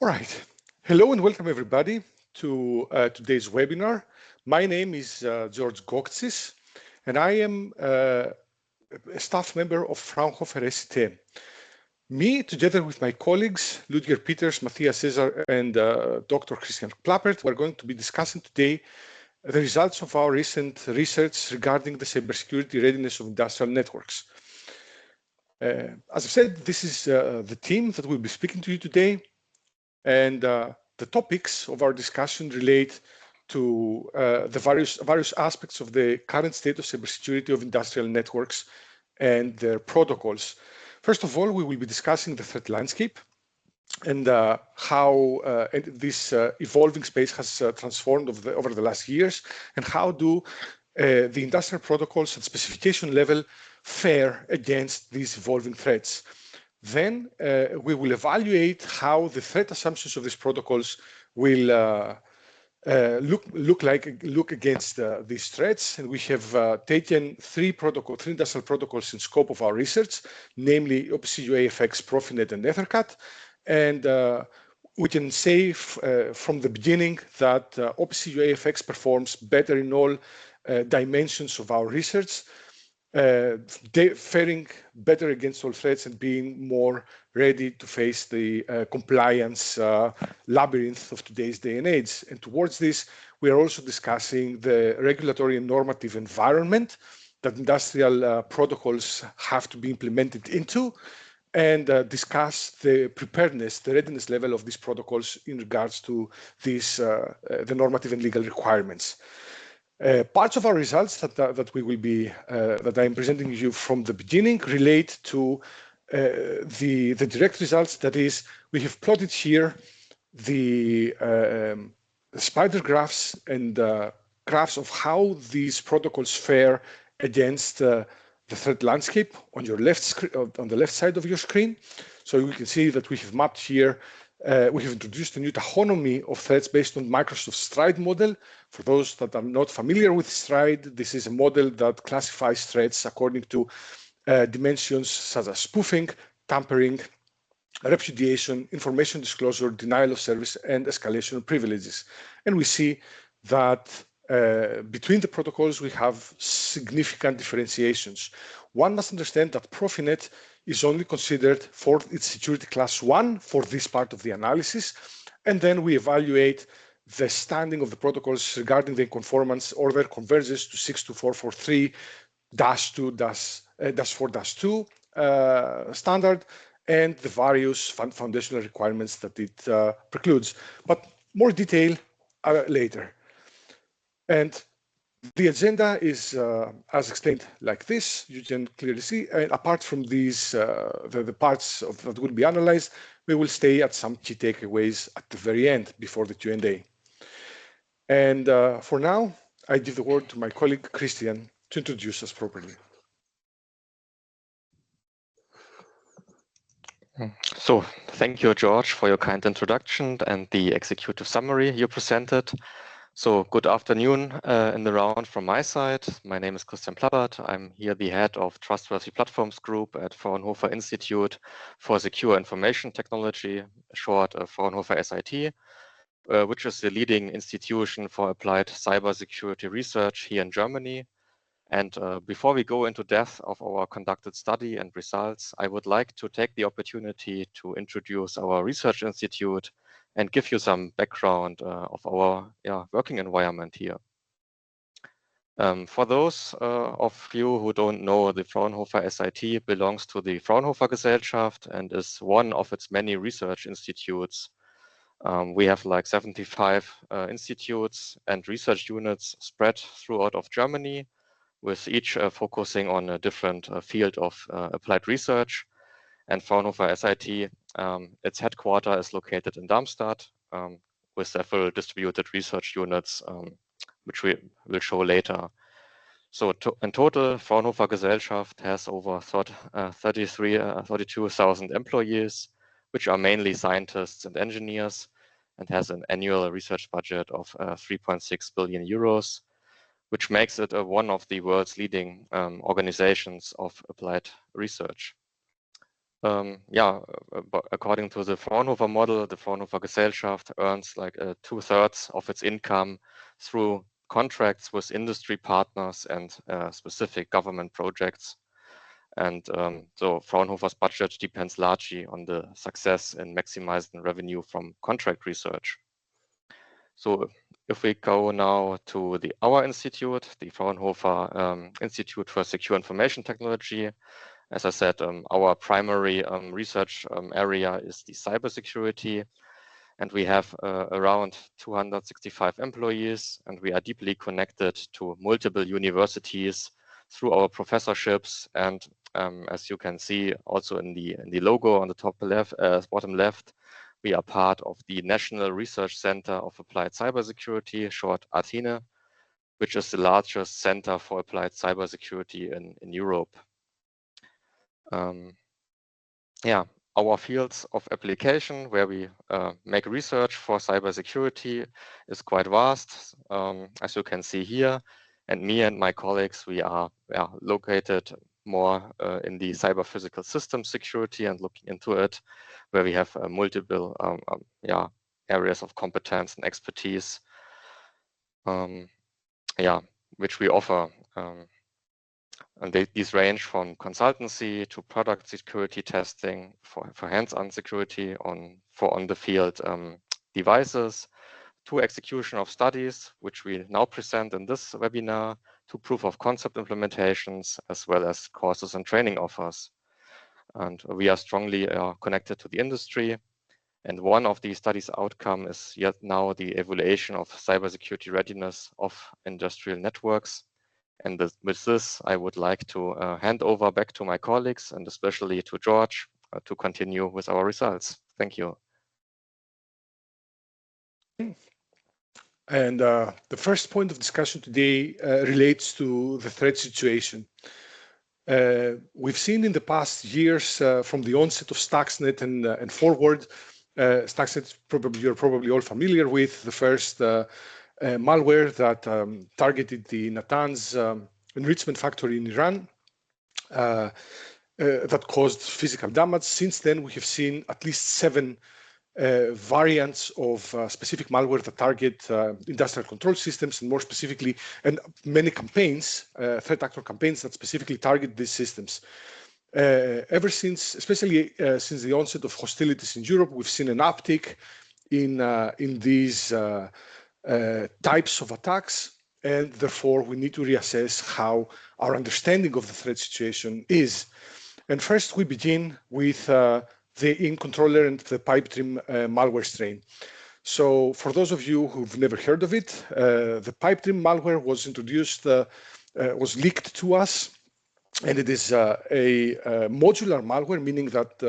All right. Hello and welcome everybody to today's webinar. My name is George Goktsis, and I am a staff member of Fraunhofer ST. Me, together with my colleagues, Ludger Peters, Matthias Cesar, and Dr. Christian Plappert, we're going to be discussing today the results of our recent research regarding the cybersecurity readiness of industrial networks. As I said, this is the team that will be speaking to you today. And the topics of our discussion relate to the various aspects of the current state of cybersecurity of industrial networks and their protocols. First of all, we will be discussing the threat landscape and how this evolving space has transformed over the last years, and how do the industrial protocols at specification level fare against these evolving threats. Then we will evaluate how the threat assumptions of these protocols will look against these threats. And we have taken three industrial protocols in scope of our research, namely OPC UA FX, PROFINET and EtherCAT. And we can say from the beginning that OPC UA FX performs better in all dimensions of our research, faring better against all threats and being more ready to face the compliance labyrinth of today's day and age. And towards this, we are also discussing the regulatory and normative environment that industrial protocols have to be implemented into, and discuss the preparedness, the readiness level of these protocols in regards to these, the normative and legal requirements. Parts of our results that we will be that I am presenting you from the beginning relate to the direct results. That is, we have plotted here the spider graphs and graphs of how these protocols fare against the threat landscape on your on the left side of your screen. So you can see that we have mapped here. We have introduced a new taxonomy of threats based on Microsoft Stride model. For those that are not familiar with Stride, this is a model that classifies threats according to dimensions such as spoofing, tampering, repudiation, information disclosure, denial of service, and escalation of privileges. And we see that between the protocols, we have significant differentiations. One must understand that PROFINET is only considered for its security class 1 for this part of the analysis. And then we evaluate the standing of the protocols regarding the conformance or their convergence to 62443-2-4-2 standard and the various foundational requirements that it precludes. But more detail later. And the agenda is, as explained, like this. You can clearly see, and apart from these, the parts that will be analyzed, we will stay at some key takeaways at the very end before the Q&A. And for now, I give the word to my colleague, Christian, to introduce us properly. So thank you, George, for your kind introduction and the executive summary you presented. So good afternoon in the round from my side. My name is Christian Plappert. I'm here the head of Trustworthy Platforms Group at Fraunhofer Institute for Secure Information Technology, short Fraunhofer SIT, which is the leading institution for applied cybersecurity research here in Germany. And before we go into depth of our conducted study and results, I would like to take the opportunity to introduce our research institute and give you some background of our working environment here. For those of you who don't know, the Fraunhofer SIT belongs to the Fraunhofer Gesellschaft and is one of its many research institutes. We have like 75 institutes and research units spread throughout of Germany, with each focusing on a different field of applied research. And Fraunhofer SIT, its headquarters is located in Darmstadt, with several distributed research units, which we will show later. So in total, Fraunhofer Gesellschaft has over 32,000 employees, which are mainly scientists and engineers, and has an annual research budget of 3.6 billion euros, which makes it one of the world's leading organizations of applied research. according to the Fraunhofer model, the Fraunhofer Gesellschaft earns like 2/3 of its income through contracts with industry partners and specific government projects. And so Fraunhofer's budget depends largely on the success in maximizing revenue from contract research. So if we go now to our institute, the Fraunhofer Institute for Secure Information Technology, as I said, our primary research area is the cybersecurity, and we have around 265 employees, and we are deeply connected to multiple universities through our professorships. And as you can see also in the logo on the top left, bottom left, we are part of the National Research Center of Applied Cybersecurity, short Athene, which is the largest center for applied cybersecurity in Europe. Our fields of application where we make research for cybersecurity is quite vast, as you can see here. And me and my colleagues, we are located more in the cyber physical system security and looking into it, where we have multiple areas of competence and expertise, which we offer. And these range from consultancy to product security testing for hands-on security for on-the-field devices, to execution of studies, which we now present in this webinar, to proof of concept implementations, as well as courses and training offers. And we are strongly connected to the industry. And one of the studies' outcome is yet now the evaluation of cybersecurity readiness of industrial networks. And with this, I would like to hand over back to my colleagues and especially to George to continue with our results. Thank you. And the first point of discussion today relates to the threat situation. We've seen in the past years from the onset of Stuxnet and forward, Stuxnet you're probably all familiar with, the first malware that targeted the Natanz enrichment factory in Iran that caused physical damage. Since then, we have seen at least 7 variants of specific malware that target industrial control systems, and more specifically, and many campaigns, threat actor campaigns that specifically target these systems. Ever since, especially since the onset of hostilities in Europe, we've seen an uptick in these types of attacks, and therefore we need to reassess how our understanding of the threat situation is. And first we begin with the ink controller and the pipe dream malware strain. So for those of you who've never heard of it, the pipe dream malware was introduced, was leaked to us, and it is a modular malware, meaning that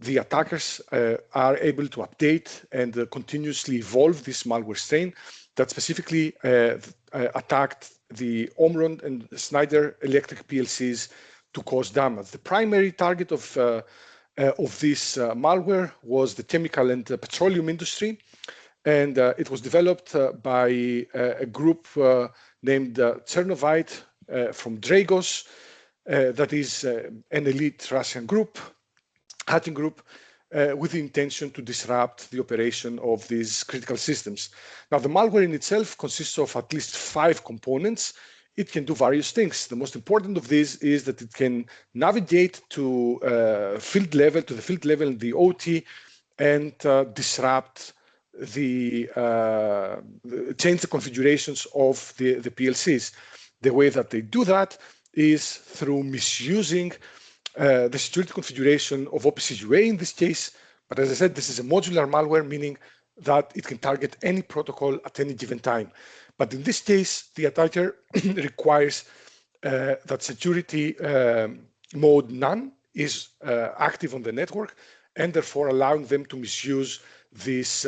the attackers are able to update and continuously evolve this malware strain that specifically attacked the Omron and Schneider electric PLCs to cause damage. The primary target of this malware was the chemical and petroleum industry, and it was developed by a group named Chernovite from Dragos, that is an elite Russian group, hacking group, with the intention to disrupt the operation of these critical systems. Now, the malware in itself consists of at least 5 components. It can do various things. The most important of these is that it can navigate to the field level in the OT, and disrupt change the configurations of the PLCs. The way that they do that is through misusing the security configuration of OPC UA in this case. But as I said, this is a modular malware, meaning that it can target any protocol at any given time. But in this case, the attacker requires that security mode none is active on the network, and therefore allowing them to misuse this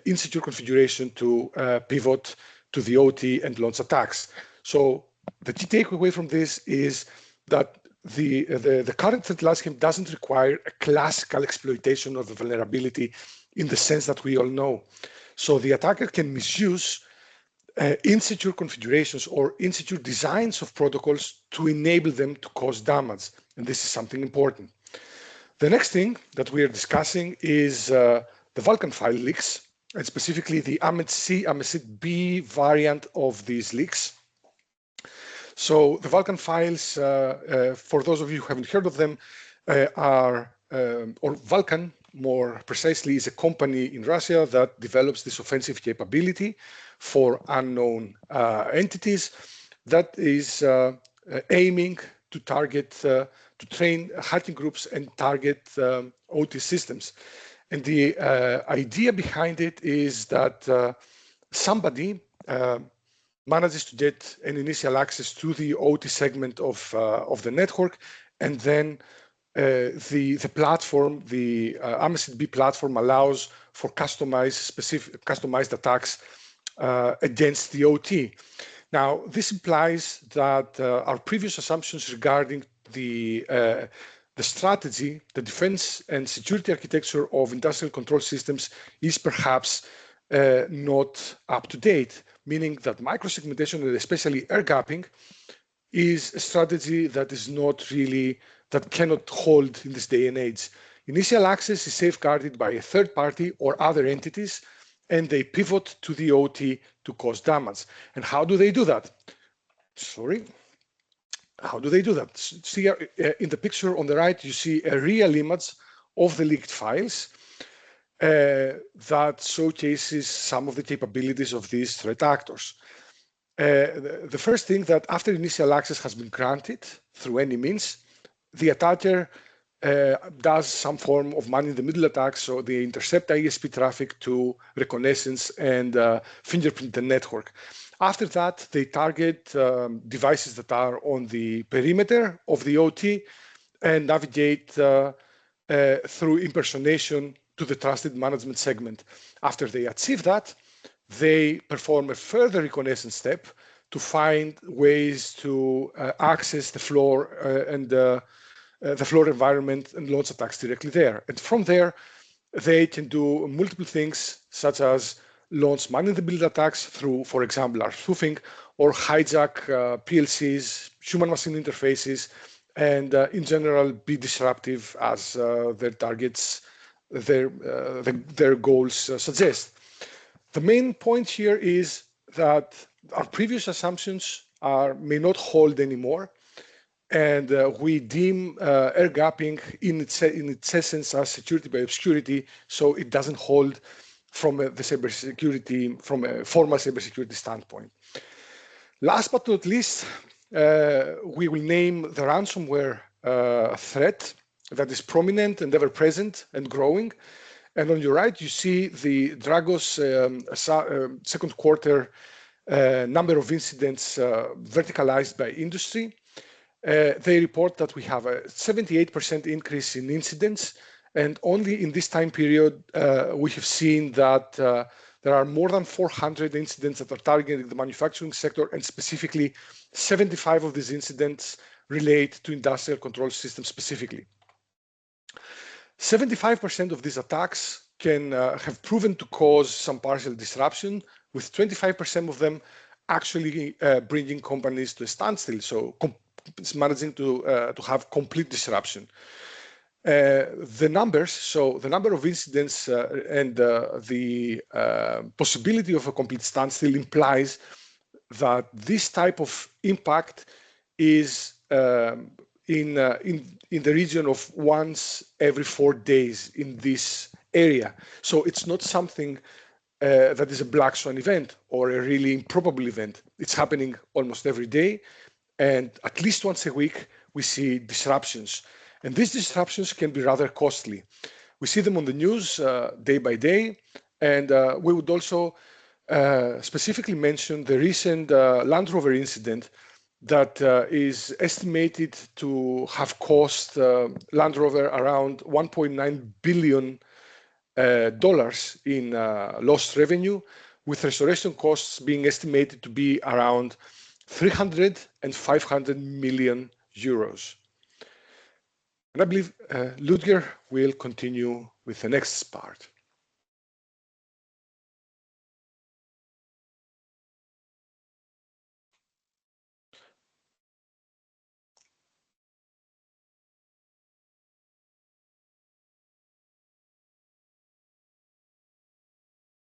insecure configuration to pivot to the OT and launch attacks. So the key takeaway from this is that the current threat landscape doesn't require a classical exploitation of the vulnerability in the sense that we all know. So the attacker can misuse insecure configurations or insecure designs of protocols to enable them to cause damage. And this is something important. The next thing that we are discussing is the Vulkan file leaks, and specifically the AMET-C, AMET-B variant of these leaks. So the Vulkan files, for those of you who haven't heard of them, or Vulkan, more precisely, is a company in Russia that develops this offensive capability for unknown entities that is aiming to target, to train hacking groups and target OT systems. And the idea behind it is that somebody manages to get an initial access to the OT segment of the network, and then the platform, the AMET-B platform, allows for customized attacks against the OT. Now, this implies that our previous assumptions regarding the strategy, the defense and security architecture of industrial control systems is perhaps not up to date, meaning that microsegmentation and especially air gapping is a strategy that is not really, that cannot hold in this day and age. Initial access is safeguarded by a third party or other entities, and they pivot to the OT to cause damage. And how do they do that? Sorry. How do they do that? See in the picture on the right, you see a real image of the leaked files that showcases some of the capabilities of these threat actors. The first thing, that after initial access has been granted through any means, the attacker does some form of man-in-the-middle attack, so they intercept ISP traffic to reconnaissance and fingerprint the network. After that, they target devices that are on the perimeter of the OT and navigate through impersonation to the trusted management segment. After they achieve that, they perform a further reconnaissance step to find ways to access the floor and the floor environment and launch attacks directly there. And from there, they can do multiple things, such as launch man-in-the-middle attacks through, for example, our spoofing, or hijack PLCs, human-machine interfaces, and in general be disruptive as their targets, their goals suggest. The main point here is that our previous assumptions may not hold anymore, and we deem air gapping in its essence as security by obscurity, so it doesn't hold from the cybersecurity, from a formal cybersecurity standpoint. Last but not least, we will name the ransomware threat that is prominent and ever present and growing. And on your right, you see the Dragos second quarter number of incidents verticalized by industry. They report that we have a 78% increase in incidents, and only in this time period, we have seen that there are more than 400 incidents that are targeting the manufacturing sector, and specifically 75 of these incidents relate to industrial control systems specifically. 75% of these attacks can have proven to cause some partial disruption, with 25% of them actually bringing companies to a standstill, so it's managing to have complete disruption. The numbers, so the number of incidents and the possibility of a complete standstill implies that this type of impact is in the region of once every 4 days in this area. So it's not something that is a black swan event or a really improbable event. It's happening almost every day, and at least once a week we see disruptions. And these disruptions can be rather costly. We see them on the news day by day, and we would also specifically mention the recent Land Rover incident that is estimated to have cost Land Rover around $1.9 billion in lost revenue, with restoration costs being estimated to be around 300 and 500 million euros. And I believe Ludger will continue with the next part.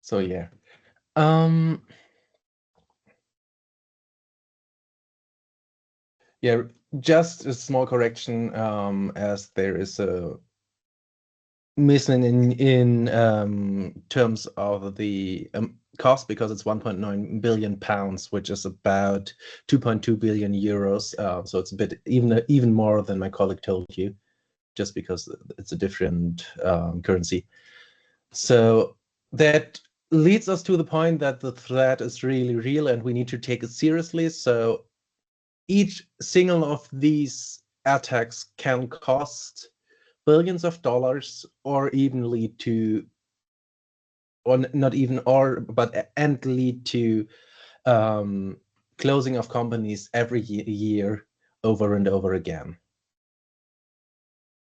So yeah. Yeah, just a small correction, as there is a missing in terms of the cost, because it's 1.9 billion pounds, which is about 2.2 billion euros. So it's a bit even more than my colleague told you, just because it's a different currency. So that leads us to the point that the threat is really real and we need to take it seriously. So each single of these attacks can cost billions of dollars, or even lead to, or not even or, but and lead to closing of companies every year over and over again.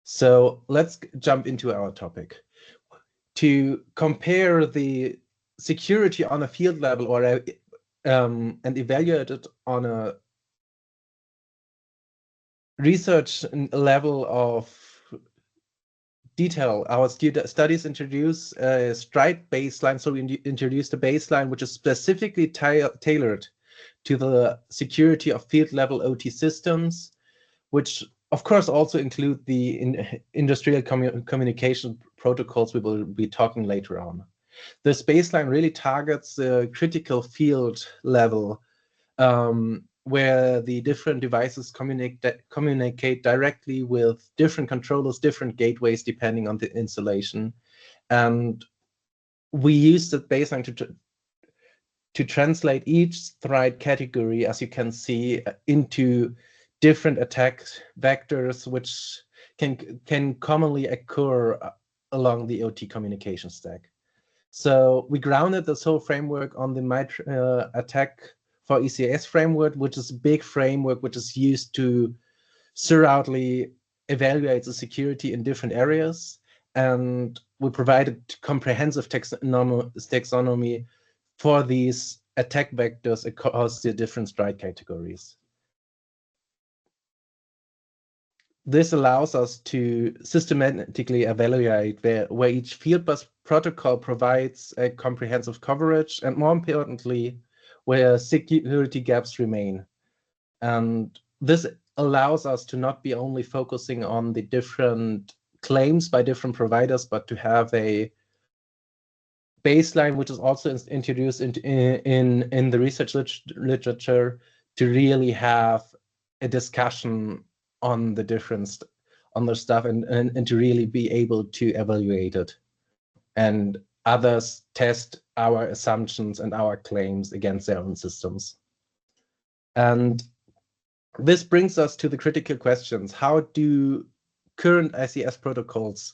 So let's jump into our topic. To compare the security on a field level, or and evaluate it on a research level of detail, our studies introduce a stride baseline. So we introduced a baseline which is specifically tailored to the security of field level OT systems, which of course also include the industrial communication protocols we will be talking later on. This baseline really targets the critical field level, where the different devices communicate directly with different controllers, different gateways, depending on the installation. And we use the baseline to translate each threat category, as you can see, into different attack vectors, which can commonly occur along the OT communication stack. So we grounded this whole framework on the attack for ECS framework, which is a big framework which is used to thoroughly evaluate the security in different areas. And we provided comprehensive taxonomy for these attack vectors across the different strike categories. This allows us to systematically evaluate where each field bus protocol provides a comprehensive coverage, and more importantly, where security gaps remain. And this allows us to not be only focusing on the different claims by different providers, but to have a baseline which is also introduced in the research literature, to really have a discussion on the different stuff, and to really be able to evaluate it, and others test our assumptions and our claims against their own systems. And this brings us to the critical questions. How do current ICS protocols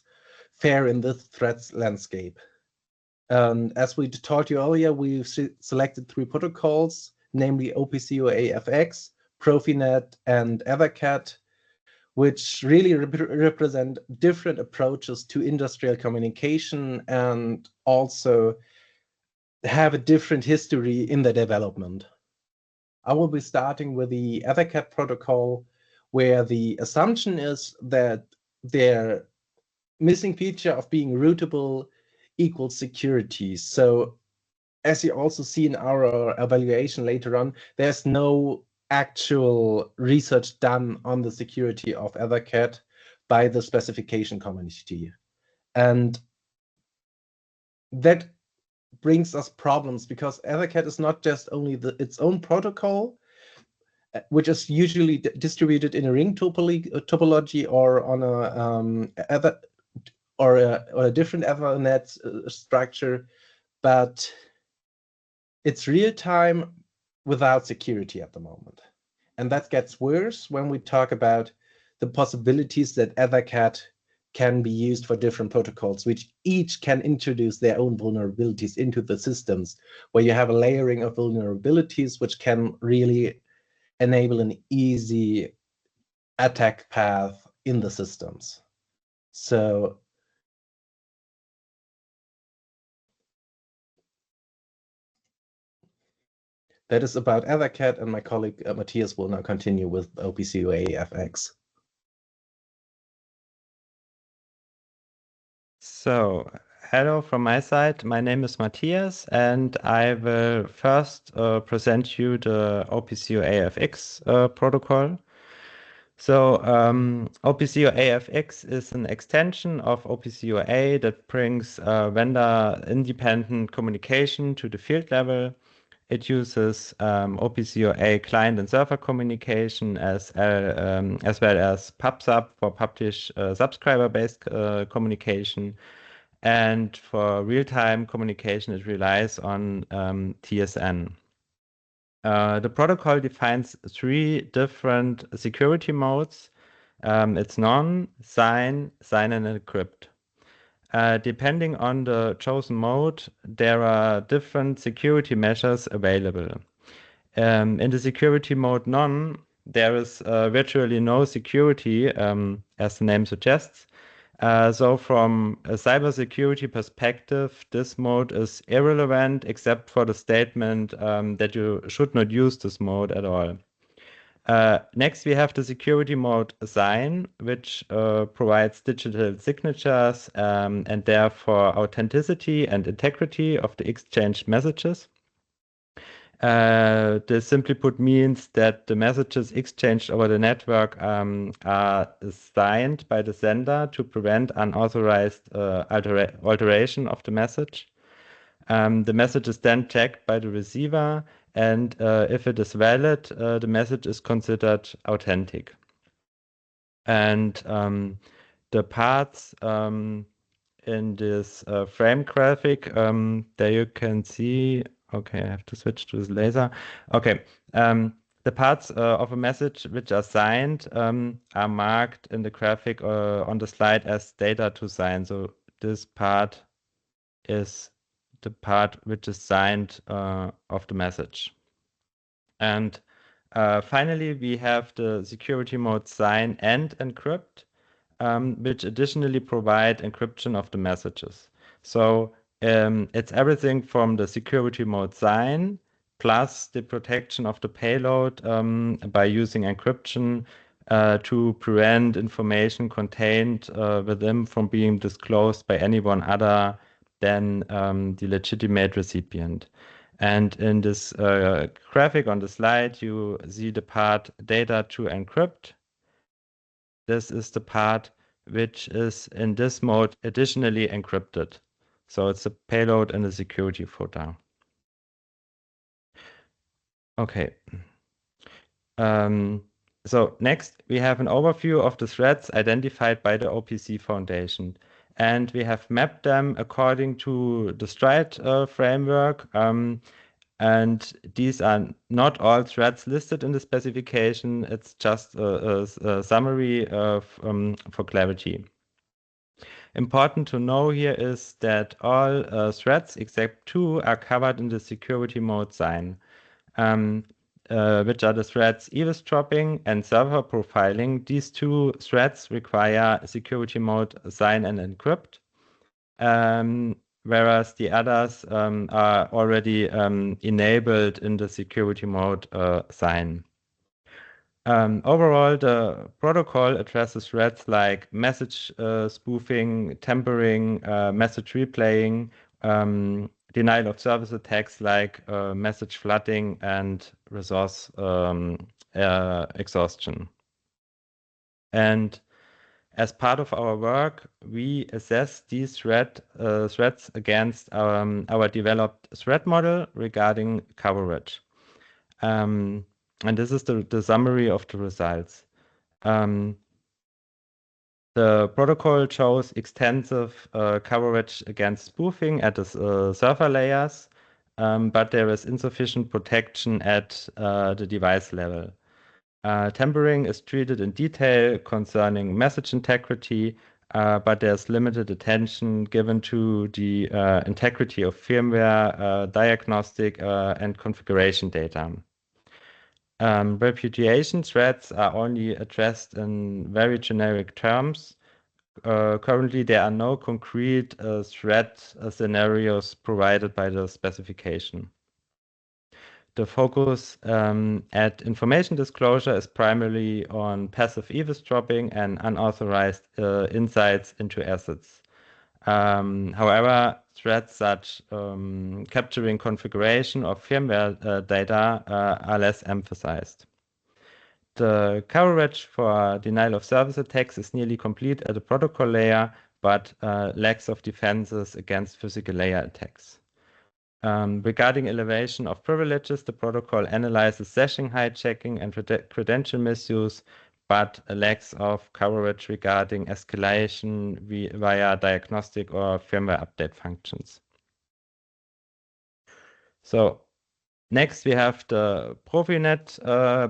fare in this threat landscape? And as we told you earlier, we've selected 3 protocols, namely OPC UA FX, PROFINET, and EtherCAT, which really represent different approaches to industrial communication, and also have a different history in the development. I will be starting with the EtherCAT protocol, where the assumption is that their missing feature of being routable equals security. So as you also see in our evaluation later on, there's no actual research done on the security of EtherCAT by the specification community. And that brings us problems, because EtherCAT is not just only its own protocol, which is usually distributed in a ring topology, or on a different Ethernet structure, but it's real time without security at the moment. And that gets worse when we talk about the possibilities that EtherCAT can be used for different protocols, which each can introduce their own vulnerabilities into the systems, where you have a layering of vulnerabilities which can really enable an easy attack path in the systems. So that is about EtherCAT, and my colleague Matthias will now continue with OPC UA FX. So, hello from my side. My name is Matthias, and I will first present you the OPC UA FX protocol. So OPC UA FX is an extension of OPC UA that brings vendor-independent communication to the field level. It uses OPC UA client and server communication as well as PubSub for publish subscriber-based communication. And for real-time communication, it relies on TSN. The protocol defines 3 different security modes. It's none, sign, and encrypt. Depending on the chosen mode, there are different security measures available. In the security mode none, there is virtually no security, as the name suggests. So from a cybersecurity perspective, this mode is irrelevant except for the statement that you should not use this mode at all. Next, we have the security mode sign, which provides digital signatures and therefore authenticity and integrity of the exchanged messages. This simply put means that the messages exchanged over the network are signed by the sender to prevent unauthorized alteration of the message. The message is then checked by the receiver, and if it is valid, the message is considered authentic. And the parts in this frame graphic, there you can see. Okay, I have to switch to this laser. Okay, the parts of a message which are signed are marked in the graphic on the slide as data to sign. So this part is the part which is signed of the message. And finally, we have the security mode sign and encrypt, which additionally provide encryption of the messages. So it's everything from the security mode sign plus the protection of the payload by using encryption to prevent information contained within from being disclosed by anyone other than the legitimate recipient. And in this graphic on the slide, you see the part data to encrypt. This is the part which is in this mode additionally encrypted. So it's a payload and a security footer. Okay. So next, we have an overview of the threats identified by the OPC Foundation. And we have mapped them according to the STRIDE framework. And these are not all threats listed in the specification. It's just a summary for clarity. Important to know here is that all threats except 2 are covered in the security mode sign, which are the threats eavesdropping and server profiling. These 2 threats require security mode sign and encrypt, whereas the others are already enabled in the security mode sign. Overall, the protocol addresses threats like message spoofing, tampering, message replaying, denial of service attacks like message flooding, and resource exhaustion. And as part of our work, we assess these threats against our developed threat model regarding coverage. And this is the summary of the results. The protocol shows extensive coverage against spoofing at the server layers, but there is insufficient protection at the device level. Tampering is treated in detail concerning message integrity, but there's limited attention given to the integrity of firmware, diagnostic, and configuration data. Repudiation threats are only addressed in very generic terms. Currently, there are no concrete threat scenarios provided by the specification. The focus at information disclosure is primarily on passive eavesdropping and unauthorized insights into assets. However, threats such capturing configuration or firmware data are less emphasized. The coverage for denial of service attacks is nearly complete at the protocol layer, but lacks of defenses against physical layer attacks. Regarding elevation of privileges, the protocol analyzes session hijacking and credential misuse, but lacks of coverage regarding escalation via diagnostic or firmware update functions. So next we have the PROFINET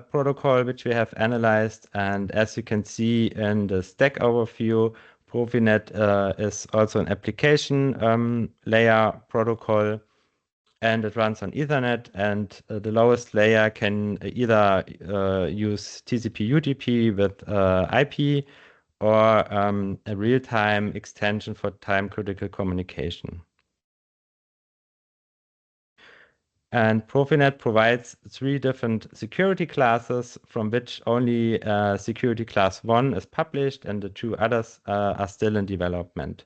protocol, which we have analyzed. And as you can see in the stack overview, PROFINET is also an application layer protocol, and it runs on Ethernet, and the lowest layer can either use TCP/UDP with IP or a real-time extension for time-critical communication. And PROFINET provides 3 different security classes, from which only security class 1 is published and the 2 others are still in development.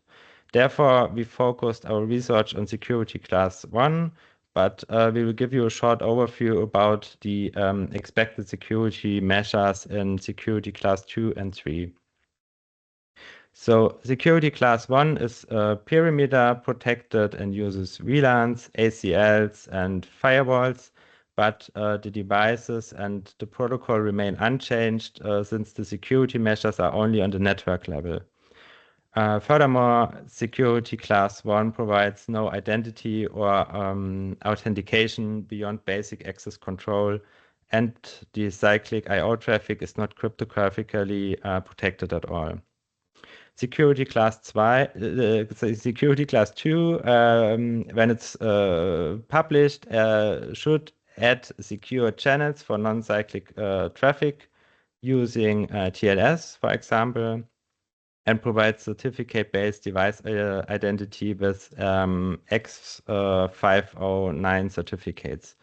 Therefore, we focused our research on security class 1, but we will give you a short overview about the expected security measures in security class 2 and 3. So security class 1 is perimeter protected and uses VLANs, ACLs, and firewalls, but the devices and the protocol remain unchanged since the security measures are only on the network level. Furthermore, security class 1 provides no identity or authentication beyond basic access control, and the cyclic I/O traffic is not cryptographically protected at all. Security class 2, when it's published, should add secure channels for non-cyclic traffic using TLS, for example, and provide certificate-based device identity with X509 certificates.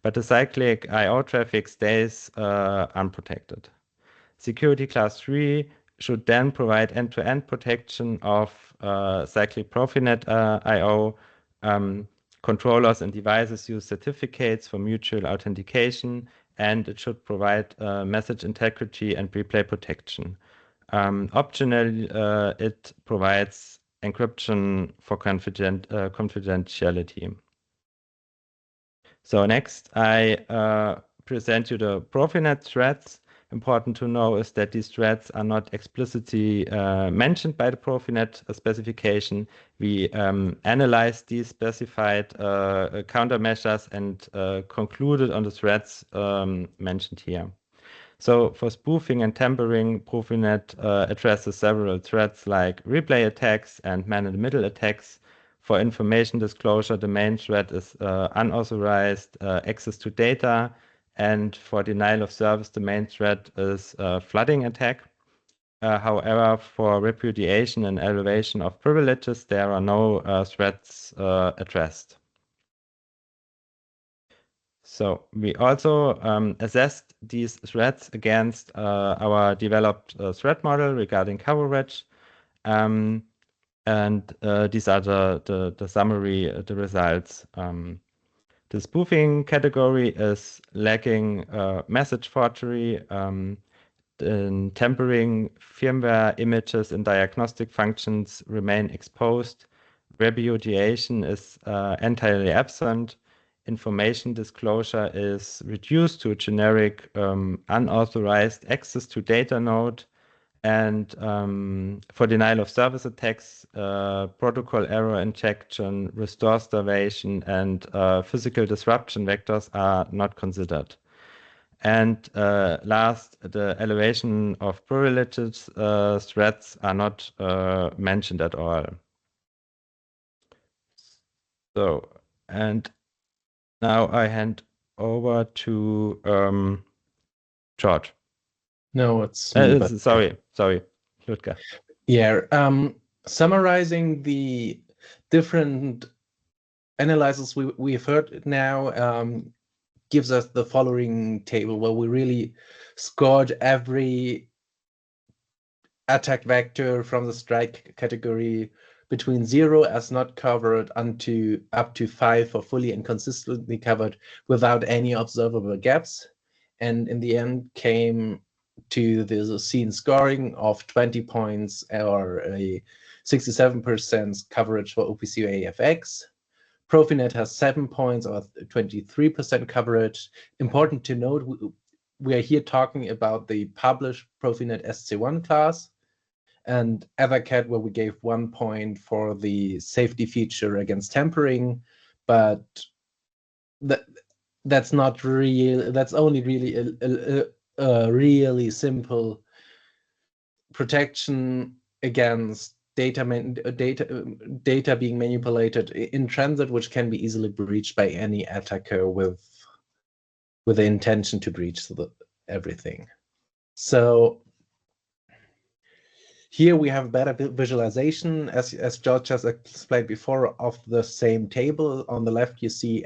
But the cyclic I/O traffic stays unprotected. Security class 3 should then provide end-to-end protection of cyclic PROFINET I/O. Controllers and devices use certificates for mutual authentication, and it should provide message integrity and replay protection. Optionally, it provides encryption for confidentiality. So next, I present you the PROFINET threats. Important to know is that these threats are not explicitly mentioned by the PROFINET specification. We analyzed these specified countermeasures and concluded on the threats mentioned here. So for spoofing and tampering, PROFINET addresses several threats like replay attacks and man-in-the-middle attacks. For information disclosure, the main threat is unauthorized access to data. And for denial of service, the main threat is flooding attack. However, for repudiation and elevation of privileges, there are no threats addressed. So we also assessed these threats against our developed threat model regarding coverage. And these are the summary, the results. The spoofing category is lacking message forgery, tampering, firmware images and diagnostic functions remain exposed. Repudiation is entirely absent. Information disclosure is reduced to generic unauthorized access to data node. And for denial of service attacks, protocol error injection, restore starvation, and physical disruption vectors are not considered. And last, the elevation of privileges threats are not mentioned at all. So, and now I hand over to George. No, it's me, but... sorry, Ludger. Yeah, summarizing the different analyses we've heard now gives us the following table where we really scored every attack vector from the strike category between 0 as not covered up to 5 for fully and consistently covered without any observable gaps. And in the end came to the scene scoring of 20 points or a 67% coverage for OPC UA FX. PROFINET has 7 points or 23% coverage. Important to note, we are here talking about the published PROFINET SC1 class, and EtherCAT, where we gave 1 point for the safety feature against tampering, but that's not real. That's only really a really simple protection against data being manipulated in transit, which can be easily breached by any attacker with the intention to breach everything. So here we have better visualization, as George just explained before, of the same table. On the left, you see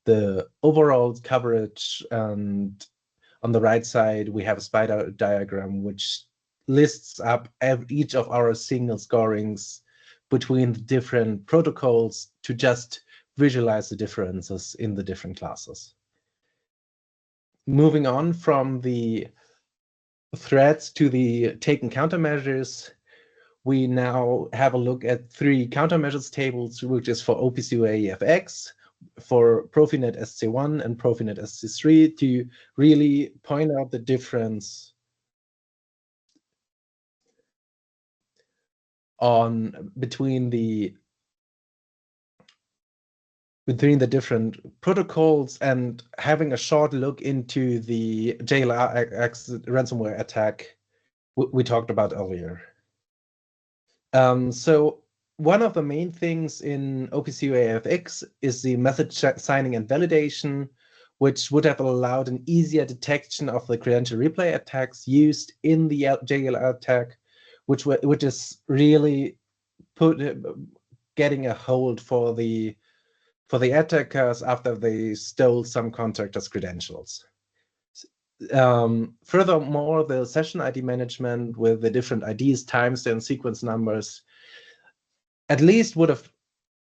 the overall coverage, and on the right side, we have a spider diagram which lists up each of our single scorings between the different protocols to just visualize the differences in the different classes. Moving on from the threats to the taken countermeasures, we now have a look at 3 countermeasures tables, which is for OPC UA FX, for PROFINET SC1 and PROFINET SC3, to really point out the difference between the different protocols, and having a short look into the JLR ransomware attack we talked about earlier. So one of the main things in OPC UA FX is the method signing and validation, which would have allowed an easier detection of the credential replay attacks used in the JLR attack, which is really getting a hold for the attackers after they stole some contractors' credentials. Furthermore, the session ID management with the different IDs, timestamps, sequence numbers, at least would have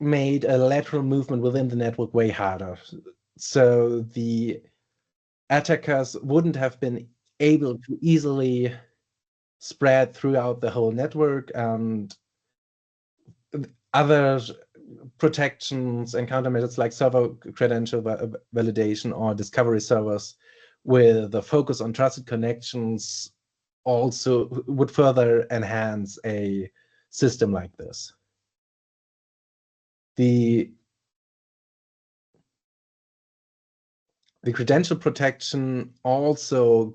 made a lateral movement within the network way harder. So the attackers wouldn't have been able to easily spread throughout the whole network, and other protections and countermeasures like server credential validation or discovery servers with the focus on trusted connections also would further enhance a system like this. The credential protection also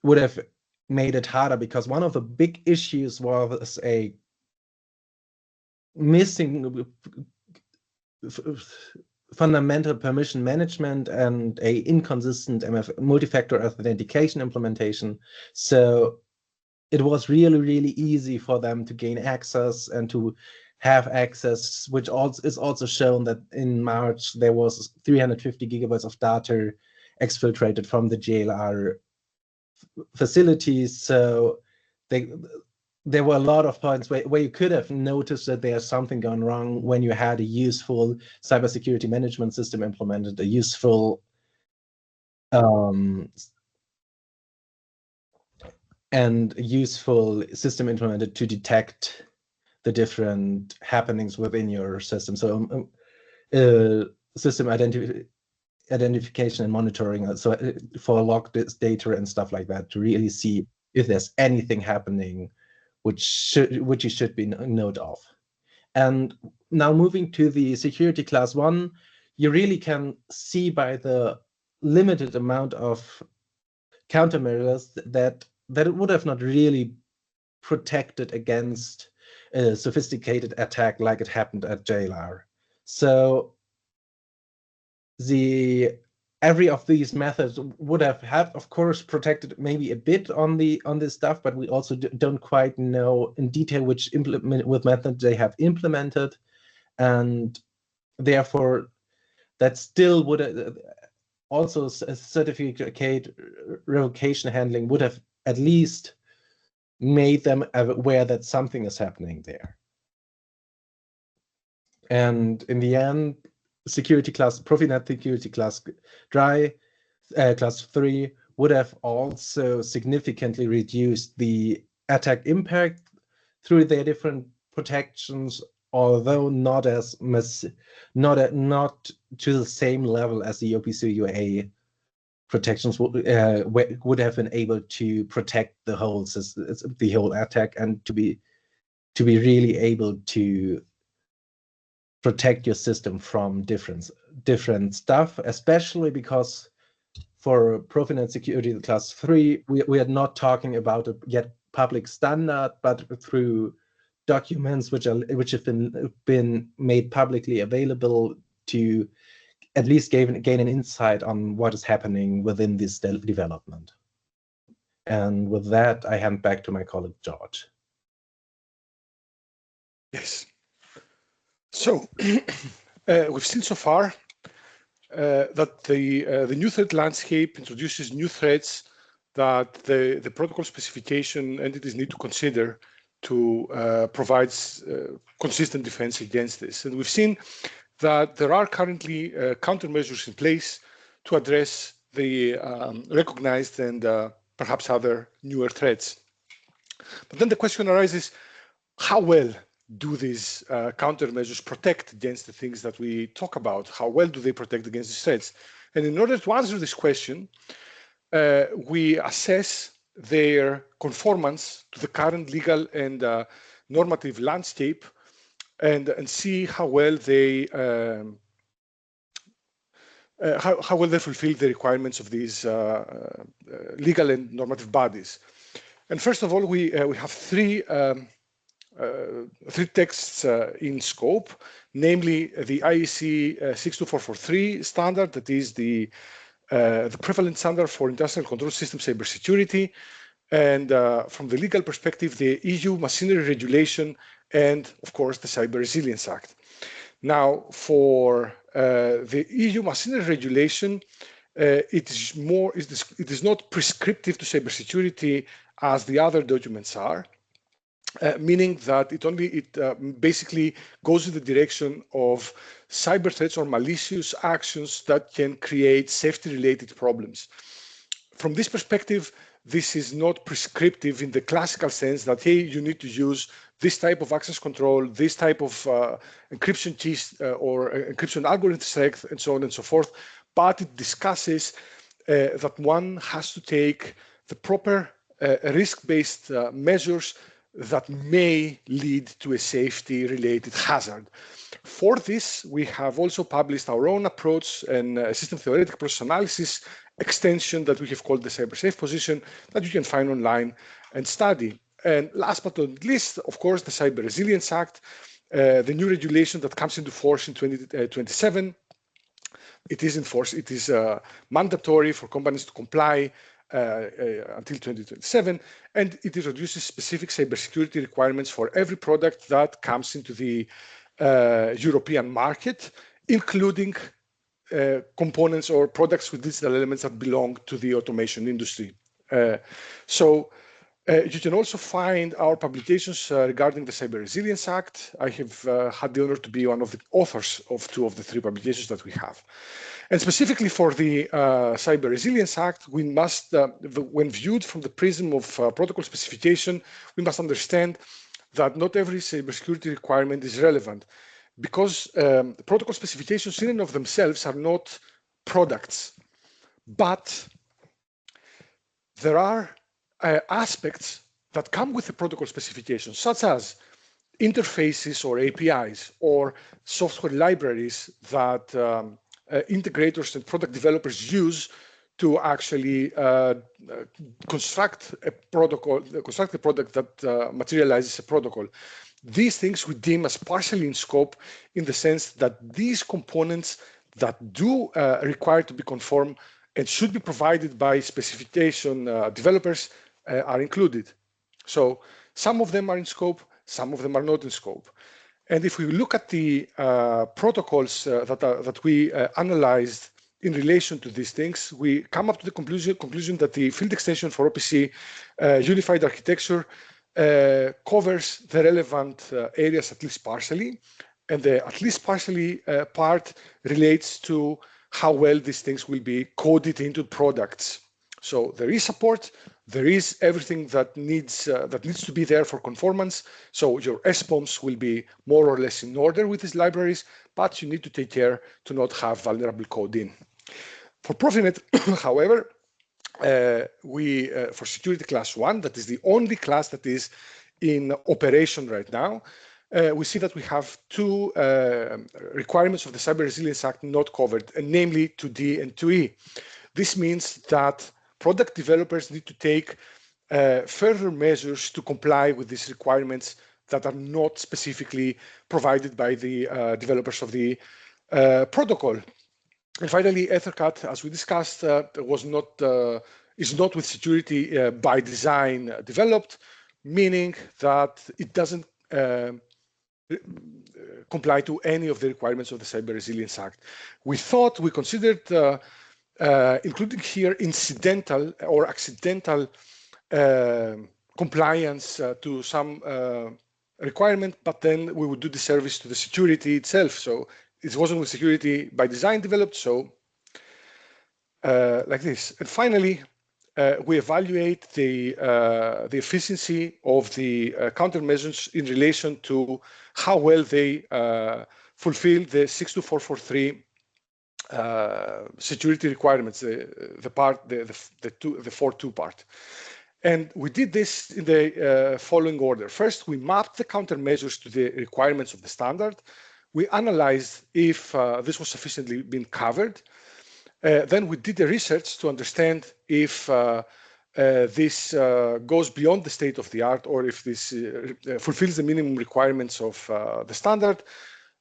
would have made it harder, because one of the big issues was a missing fundamental permission management and a inconsistent multi-factor authentication implementation. So it was really, really easy for them to gain access and to have access, which is also shown that in March there was 350 gigabytes of data exfiltrated from the JLR facilities. So there were a lot of points where you could have noticed that there's something gone wrong when you had a useful cybersecurity management system implemented, a useful system implemented to detect the different happenings within your system. So system identification and monitoring, so for logged data and stuff like that, to really see if there's anything happening which you should be note of. And now moving to the security class 1, you really can see by the limited amount of countermeasures that it would have not really protected against a sophisticated attack like it happened at JLR. So every of these methods would have of course protected maybe a bit on this stuff, but we also don't quite know in detail which methods they have implemented, and therefore that still would also certificate revocation handling would have at least made them aware that something is happening there. And in the end, security class, PROFINET security class class 3 would have also significantly reduced the attack impact through their different protections, although not as much, not to the same level as the OPC UA protections would have been able to protect the whole system, the whole attack, and to be really able to protect your system from different stuff, especially because for PROFINET security class 3, we are not talking about a yet public standard, but through documents which have been made publicly available to at least gain an insight on what is happening within this development. And with that, I hand back to my colleague George. Yes. So we've seen so far that the new threat landscape introduces new threats that the protocol specification entities need to consider to provide consistent defense against this. And we've seen that there are currently countermeasures in place to address the recognized and perhaps other newer threats. But then the question arises, how well do these countermeasures protect against the things that we talk about? How well do they protect against these threats? And in order to answer this question, we assess their conformance to the current legal and normative landscape and see how well they fulfill the requirements of these legal and normative bodies. And first of all, we have three texts in scope, namely the IEC 62443 standard, that is the prevalent standard for industrial control system cybersecurity, and from the legal perspective, the EU machinery regulation, and of course the Cyber Resilience Act. Now, for the EU machinery regulation, it is not prescriptive to cybersecurity as the other documents are. Meaning that it basically goes in the direction of cyber threats or malicious actions that can create safety-related problems. From this perspective, this is not prescriptive in the classical sense that, hey, you need to use this type of access control, this type of encryption keys or encryption algorithm select, and so on and so forth. But it discusses that one has to take the proper risk-based measures that may lead to a safety-related hazard. For this, we have also published our own approach and system theoretic process analysis extension that we have called the CyberSafe position that you can find online and study. And last but not least, of course, the Cyber Resilience Act, the new regulation that comes into force in 2027. It is in force. It is mandatory for companies to comply until 2027, and it introduces specific cybersecurity requirements for every product that comes into the European market, including components or products with digital elements that belong to the automation industry. You can also find our publications regarding the Cyber Resilience Act. I have had the honor to be one of the authors of 2 of the 3 publications that we have. And specifically for the Cyber Resilience Act, we must, when viewed from the prism of protocol specification, we must understand that not every cybersecurity requirement is relevant, because protocol specifications in and of themselves are not products, but there are aspects that come with the protocol specification, such as interfaces or APIs or software libraries that integrators and product developers use to actually construct a product that materializes a protocol. These things we deem as partially in scope, in the sense that these components that do require to be conform and should be provided by specification developers are included. So some of them are in scope, some of them are not in scope. And if we look at the protocols that we analyzed in relation to these things, we come up to the conclusion that the field extension for OPC unified architecture covers the relevant areas at least partially, and the at least partially part relates to how well these things will be coded into products. So there is support, there is everything that needs to be there for conformance. So your SBOMs will be more or less in order with these libraries, but you need to take care to not have vulnerable code in. For PROFINET, however, for security class 1, that is the only class that is in operation right now, we see that we have two requirements of the Cyber Resilience Act not covered, and namely 2D and 2E. This means that product developers need to take further measures to comply with these requirements that are not specifically provided by the developers of the protocol. And finally, EtherCAT, as we discussed, is not with security by design developed, meaning that it doesn't comply to any of the requirements of the Cyber Resilience Act. We considered including here incidental or accidental compliance to some requirement, but then we would do the service to the security itself. So it wasn't with security by design developed, so like this. And finally, we evaluate the efficiency of the countermeasures in relation to how well they fulfill the 62443 security requirements, the 4.2 part. And we did this in the following order. First, we mapped the countermeasures to the requirements of the standard. We analyzed if this was sufficiently been covered. Then we did the research to understand if this goes beyond the state of the art, or if this fulfills the minimum requirements of the standard.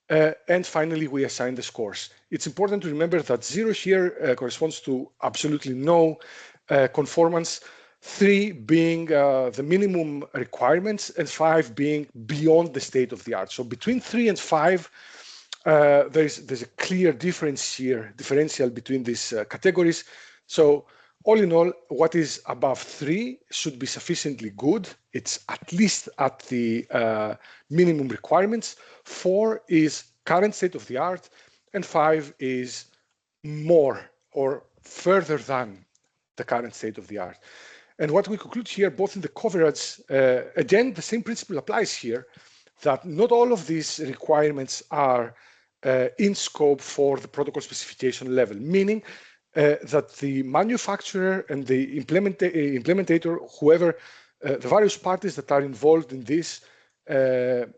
And finally, we assign the scores. It's important to remember that 0 here corresponds to absolutely no conformance, 3 being the minimum requirements, and 5 being beyond the state of the art. So between 3 and 5, there's a clear differential between these categories. So all in all, what is above 3 should be sufficiently good. It's at least at the minimum requirements. 4 is current state of the art, and 5 is more or further than the current state of the art. And what we conclude here, both in the coverage, again, the same principle applies here, that not all of these requirements are in scope for the protocol specification level, meaning that the manufacturer and the implementator, whoever, the various parties that are involved in this,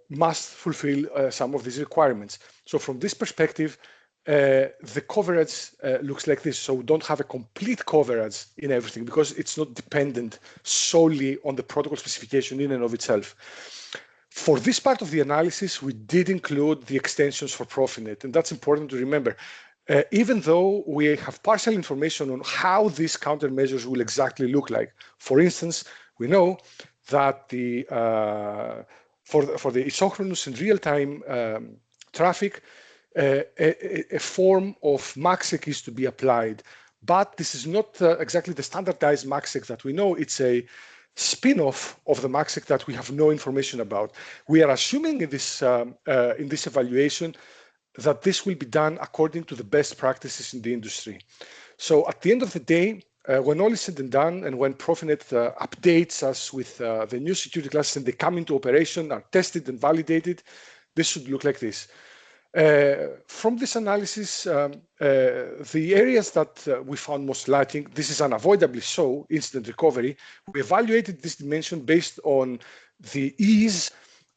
must fulfill some of these requirements. So from this perspective, the coverage looks like this. So we don't have a complete coverage in everything because it's not dependent solely on the protocol specification in and of itself. For this part of the analysis, we did include the extensions for PROFINET, and that's important to remember. Even though we have partial information on how these countermeasures will exactly look like. For instance, we know that for the isochronous and real-time traffic, a form of MACsec is to be applied, but this is not exactly the standardized MACsec that we know. It's a spin-off of the MACsec that we have no information about. We are assuming in this evaluation that this will be done according to the best practices in the industry. So at the end of the day, when all is said and done, and when PROFINET updates us with the new security classes and they come into operation, are tested and validated, this should look like this. From this analysis, the areas that we found most lacking, this is unavoidably so, incident recovery. We evaluated this dimension based on the ease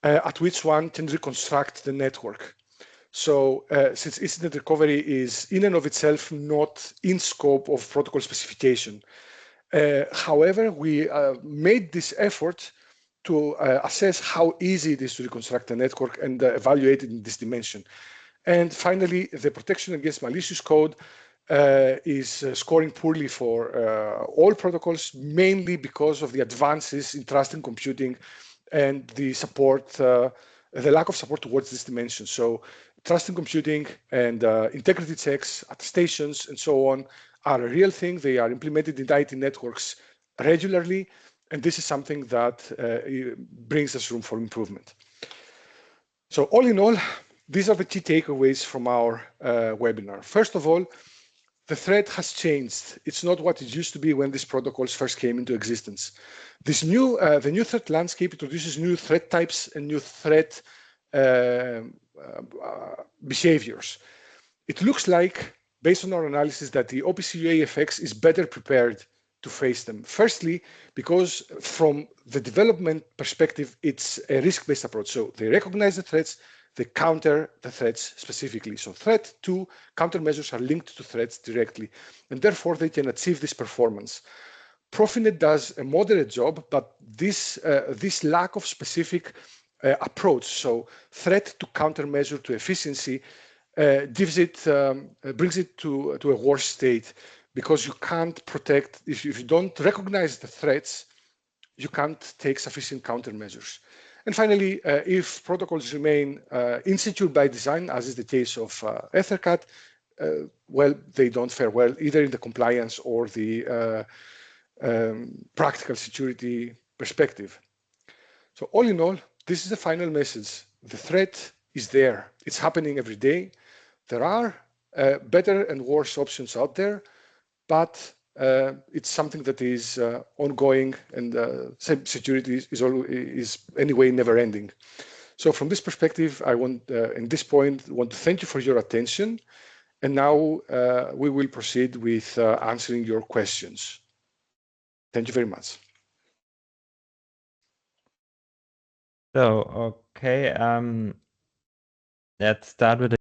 at which one can reconstruct the network. So since incident recovery is in and of itself not in scope of protocol specification. However, we made this effort to assess how easy it is to reconstruct the network and evaluate it in this dimension. And finally, the protection against malicious code is scoring poorly for all protocols, mainly because of the advances in trust and computing and the support, the lack of support towards this dimension. So trust in computing and integrity checks, attestations, and so on are a real thing. They are implemented in IT networks regularly, and this is something that brings us room for improvement. So all in all, these are the key takeaways from our webinar. First of all, the threat has changed. It's not what it used to be when these protocols first came into existence. This new, the new threat landscape introduces new threat types and new threat behaviors. It looks like, based on our analysis, that the OPC UA FX is better prepared to face them. Firstly, because from the development perspective, it's a risk-based approach. So they recognize the threats, they counter the threats specifically. So threat to countermeasures are linked to threats directly, and therefore they can achieve this performance. PROFINET does a moderate job, but this lack of specific approach, so threat to countermeasure to efficiency, brings it to a worse state, because you can't protect, if you don't recognize the threats, you can't take sufficient countermeasures. And finally, if protocols remain insecure by design, as is the case of EtherCAT, well, they don't fare well either in the compliance or the practical security perspective. So all in all, this is the final message. The threat is there. It's happening every day. There are better and worse options out there, but it's something that is ongoing, and cybersecurity is anyway never ending. So from this perspective, I want, in this point, want to thank you for your attention. And now we will proceed with answering your questions. Thank you very much. So, okay, let's start with